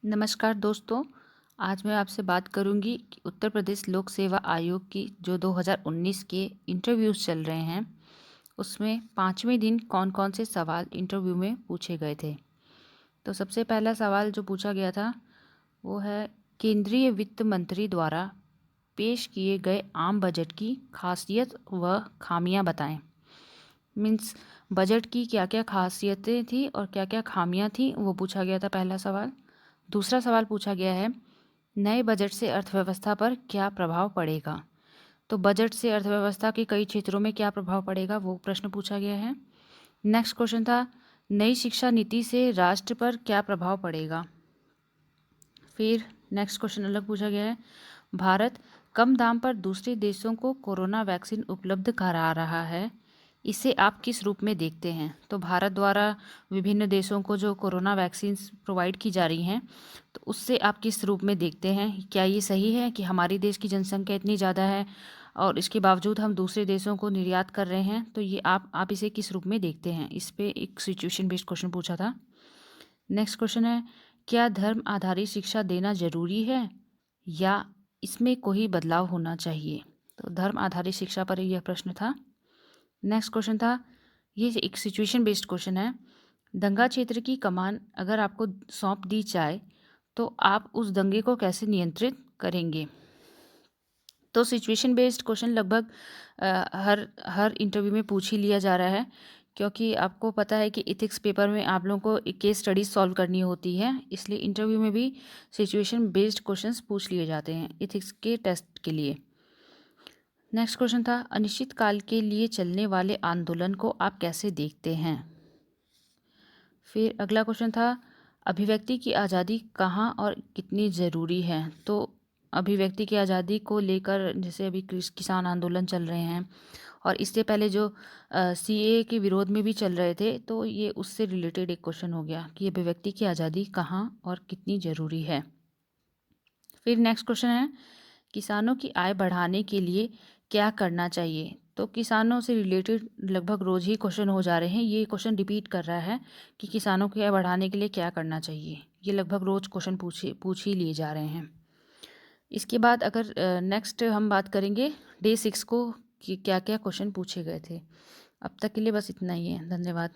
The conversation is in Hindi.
नमस्कार दोस्तों। आज मैं आपसे बात करूंगी कि उत्तर प्रदेश लोक सेवा आयोग की जो 2019 के इंटरव्यूज़ चल रहे हैं उसमें 5वें दिन कौन कौन से सवाल इंटरव्यू में पूछे गए थे। तो सबसे पहला सवाल जो पूछा गया था वो है, केंद्रीय वित्त मंत्री द्वारा पेश किए गए आम बजट की खासियत व खामियां बताएं। मीन्स बजट की क्या क्या खासियतें थी और क्या क्या खामियां थी वो पूछा गया था, पहला सवाल। दूसरा सवाल पूछा गया है, नए बजट से अर्थव्यवस्था पर क्या प्रभाव पड़ेगा। तो बजट से अर्थव्यवस्था के कई क्षेत्रों में क्या प्रभाव पड़ेगा वो प्रश्न पूछा गया है। नेक्स्ट क्वेश्चन था, नई शिक्षा नीति से राष्ट्र पर क्या प्रभाव पड़ेगा। फिर नेक्स्ट क्वेश्चन अलग पूछा गया है, भारत कम दाम पर दूसरे देशों को कोरोना वैक्सीन उपलब्ध करा रहा है, इसे आप किस रूप में देखते हैं। तो भारत द्वारा विभिन्न देशों को जो कोरोना वैक्सीन प्रोवाइड की जा रही हैं तो उससे आप किस रूप में देखते हैं। क्या ये सही है कि हमारी देश की जनसंख्या इतनी ज़्यादा है और इसके बावजूद हम दूसरे देशों को निर्यात कर रहे हैं, तो ये आप इसे किस रूप में देखते हैं। इस पे एक सिचुएशन बेस्ड क्वेश्चन पूछा था। नेक्स्ट क्वेश्चन है, क्या धर्म आधारित शिक्षा देना जरूरी है या इसमें कोई बदलाव होना चाहिए। तो धर्म आधारित शिक्षा पर यह प्रश्न था। नेक्स्ट क्वेश्चन था, ये एक सिचुएशन बेस्ड क्वेश्चन है, दंगा क्षेत्र की कमान अगर आपको सौंप दी जाए तो आप उस दंगे को कैसे नियंत्रित करेंगे। तो सिचुएशन बेस्ड क्वेश्चन लगभग हर हर इंटरव्यू में पूछ ही लिया जा रहा है, क्योंकि आपको पता है कि इथिक्स पेपर में आप लोगों को एक केस स्टडीज सॉल्व करनी होती है, इसलिए इंटरव्यू में भी सिचुएशन बेस्ड क्वेश्चंस पूछ लिए जाते हैं इथिक्स के टेस्ट के लिए। नेक्स्ट क्वेश्चन था, अनिश्चित काल के लिए चलने वाले आंदोलन को आप कैसे देखते हैं। फिर अगला क्वेश्चन था, अभिव्यक्ति की आज़ादी कहाँ और कितनी ज़रूरी है। तो अभिव्यक्ति की आज़ादी को लेकर जैसे अभी किसान आंदोलन चल रहे हैं और इससे पहले जो सीएए के विरोध में भी चल रहे थे, तो ये उससे रिलेटेड एक क्वेश्चन हो गया कि अभिव्यक्ति की आज़ादी कहाँ और कितनी ज़रूरी है। फिर नेक्स्ट क्वेश्चन है, किसानों की आय बढ़ाने के लिए क्या करना चाहिए। तो किसानों से रिलेटेड लगभग रोज़ ही क्वेश्चन हो जा रहे हैं, ये क्वेश्चन रिपीट कर रहा है कि किसानों की आय बढ़ाने के लिए क्या करना चाहिए। ये लगभग रोज़ क्वेश्चन पूछ ही लिए जा रहे हैं। इसके बाद अगर नेक्स्ट हम बात करेंगे डे 6 को कि क्या क्या क्वेश्चन पूछे गए थे। अब तक के लिए बस इतना ही है। धन्यवाद।